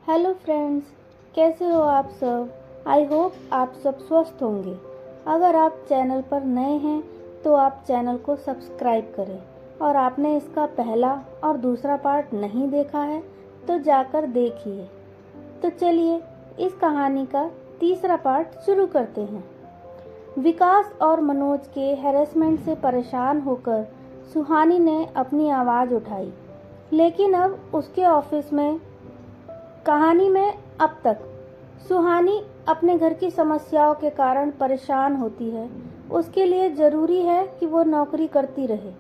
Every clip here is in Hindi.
हेलो फ्रेंड्स, कैसे हो आप सब। आई होप आप सब स्वस्थ होंगे। अगर आप चैनल पर नए हैं तो आप चैनल को सब्सक्राइब करें और आपने इसका पहला और दूसरा पार्ट नहीं देखा है तो जाकर देखिए। तो चलिए इस कहानी का तीसरा पार्ट शुरू करते हैं। विकास और मनोज के हैरेसमेंट से परेशान होकर सुहानी ने अपनी आवाज़ उठाई, लेकिन अब उसके ऑफिस में कहानी में अब तक सुहानी अपने घर की समस्याओं के कारण परेशान होती है। उसके लिए ज़रूरी है कि वो नौकरी करती रहे,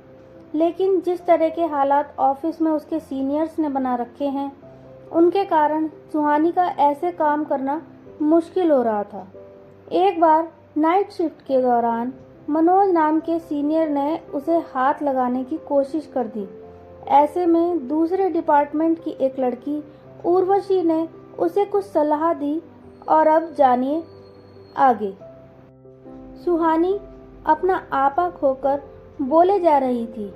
लेकिन जिस तरह के हालात ऑफिस में उसके सीनियर्स ने बना रखे हैं उनके कारण सुहानी का ऐसे काम करना मुश्किल हो रहा था। एक बार नाइट शिफ्ट के दौरान मनोज नाम के सीनियर ने उसे हाथ लगाने की कोशिश कर दी। ऐसे में दूसरे डिपार्टमेंट की एक लड़की उर्वशी ने उसे कुछ सलाह दी और अब जानिए आगे। सुहानी अपना आपा खोकर बोले जा रही थी।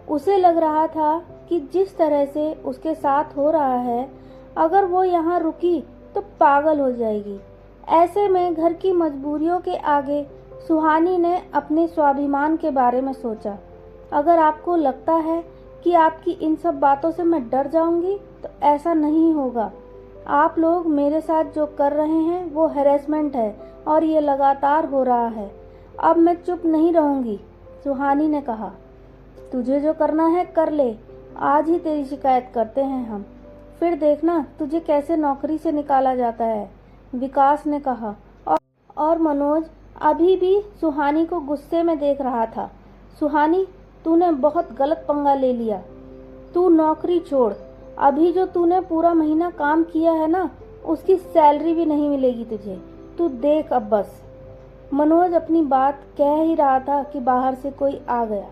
उसे लग रहा था कि जिस तरह से उसके साथ हो रहा है, अगर वो यहाँ रुकी तो पागल हो जाएगी। ऐसे में घर की मजबूरियों के आगे सुहानी ने अपने स्वाभिमान के बारे में सोचा। अगर आपको लगता है कि आपकी इन सब बातों से मैं डर जाऊंगी तो ऐसा नहीं होगा। आप लोग मेरे साथ जो कर रहे हैं वो हैरेसमेंट है और ये लगातार हो रहा है। अब मैं चुप नहीं रहूंगी, सुहानी ने कहा। तुझे जो करना है कर ले, आज ही तेरी शिकायत करते हैं हम, फिर देखना तुझे कैसे नौकरी से निकाला जाता है, विकास ने कहा। और मनोज अभी भी सुहानी को गुस्से में देख रहा था। सुहानी, तूने बहुत गलत पंगा ले लिया। तू नौकरी छोड़। अभी जो तूने पूरा महीना काम किया है ना, उसकी सैलरी भी नहीं मिलेगी तुझे। तू देख अब बस। मनोज अपनी बात कह ही रहा था कि बाहर से कोई आ गया।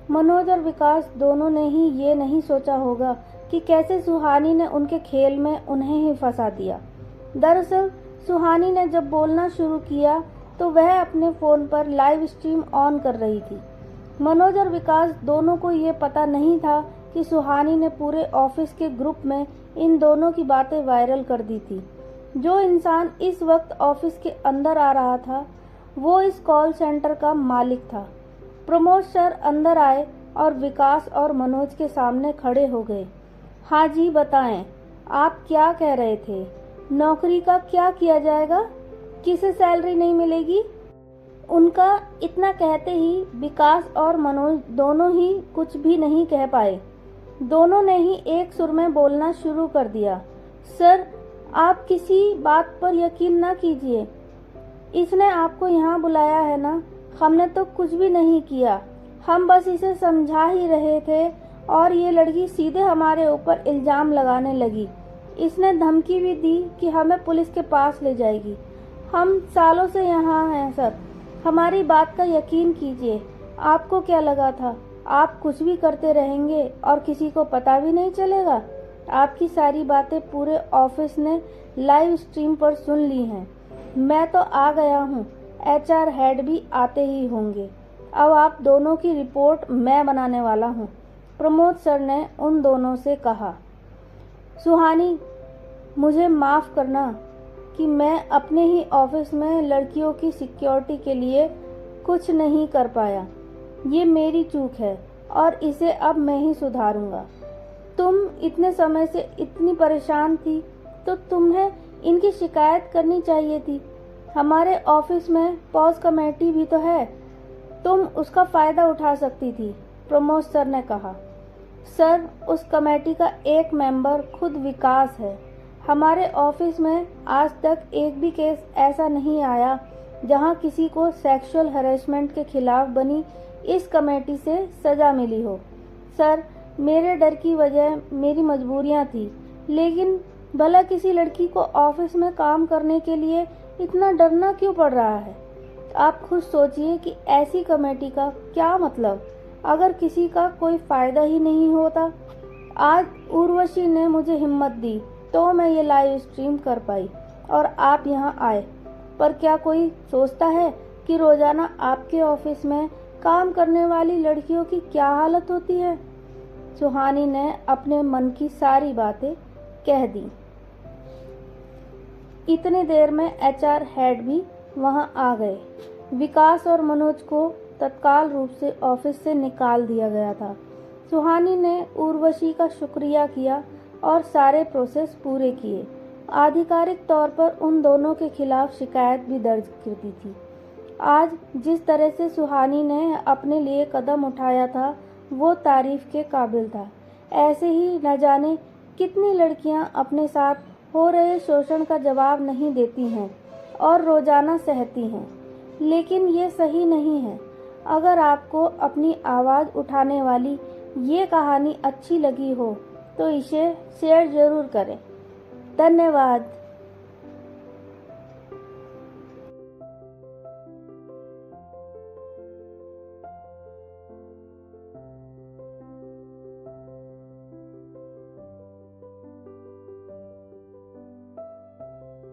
मनोज और विकास दोनों ने ही ये नहीं सोचा होगा कि कैसे सुहानी ने उनके खेल में उन्हें ही फंसा दिया। दरअसल सुहानी ने जब बोलना शुरू किया तो वह अपने फ़ोन पर लाइव स्ट्रीम ऑन कर रही थी। मनोज और विकास दोनों को ये पता नहीं था कि सुहानी ने पूरे ऑफिस के ग्रुप में इन दोनों की बातें वायरल कर दी थी। जो इंसान इस वक्त ऑफिस के अंदर आ रहा था वो इस कॉल सेंटर का मालिक था। प्रमोद सर अंदर आए और विकास और मनोज के सामने खड़े हो गए। हाँ जी, बताएं, आप क्या कह रहे थे? नौकरी का क्या किया जाएगा? किसे सैलरी नहीं मिलेगी? उनका इतना कहते ही विकास और मनोज दोनों ही कुछ भी नहीं कह पाए। दोनों ने ही एक सुर में बोलना शुरू कर दिया। सर, आप किसी बात पर यकीन ना कीजिए। इसने आपको यहाँ बुलाया है ना, हमने तो कुछ भी नहीं किया। हम बस इसे समझा ही रहे थे और ये लड़की सीधे हमारे ऊपर इल्ज़ाम लगाने लगी। इसने धमकी भी दी कि हमें पुलिस के पास ले जाएगी। हम सालों से यहाँ हैं सर, हमारी बात का यकीन कीजिए। आपको क्या लगा था आप कुछ भी करते रहेंगे और किसी को पता भी नहीं चलेगा? आपकी सारी बातें पूरे ऑफिस ने लाइव स्ट्रीम पर सुन ली हैं। मैं तो आ गया हूँ, HR हेड भी आते ही होंगे। अब आप दोनों की रिपोर्ट मैं बनाने वाला हूँ, प्रमोद सर ने उन दोनों से कहा। सुहानी, मुझे माफ़ करना कि मैं अपने ही ऑफिस में लड़कियों की सिक्योरिटी के लिए कुछ नहीं कर पाया। ये मेरी चूक है और इसे अब मैं ही सुधारूंगा। तुम इतने समय से इतनी परेशान थी तो तुम्हें इनकी शिकायत करनी चाहिए थी। हमारे ऑफिस में पॉज कमेटी भी तो है, तुम उसका फ़ायदा उठा सकती थी, प्रमोद सर ने कहा। सर, उस कमेटी का एक मेंबर खुद विकास है। हमारे ऑफिस में आज तक एक भी केस ऐसा नहीं आया जहां किसी को सेक्सुअल हैरेसमेंट के खिलाफ बनी इस कमेटी से सज़ा मिली हो। सर, मेरे डर की वजह मेरी मजबूरियां थी, लेकिन भला किसी लड़की को ऑफिस में काम करने के लिए इतना डरना क्यों पड़ रहा है? आप खुद सोचिए कि ऐसी कमेटी का क्या मतलब अगर किसी का कोई फ़ायदा ही नहीं होता। आज उर्वशी ने मुझे हिम्मत दी तो मैं ये लाइव स्ट्रीम कर पाई और आप यहाँ आए। पर क्या कोई सोचता है कि रोज़ाना आपके ऑफिस में काम करने वाली लड़कियों की क्या हालत होती है? सुहानी ने अपने मन की सारी बातें कह दी। इतनी देर में एचआर हेड भी वहां आ गए। विकास और मनोज को तत्काल रूप से ऑफिस से निकाल दिया गया था। सुहानी ने उर्वशी का शुक्रिया किया और सारे प्रोसेस पूरे किए। आधिकारिक तौर पर उन दोनों के खिलाफ शिकायत भी दर्ज कर दी थी। आज जिस तरह से सुहानी ने अपने लिए कदम उठाया था वो तारीफ के काबिल था। ऐसे ही न जाने कितनी लड़कियां अपने साथ हो रहे शोषण का जवाब नहीं देती हैं और रोजाना सहती हैं, लेकिन ये सही नहीं है। अगर आपको अपनी आवाज़ उठाने वाली ये कहानी अच्छी लगी हो तो इसे शेयर ज़रूर करें। धन्यवाद।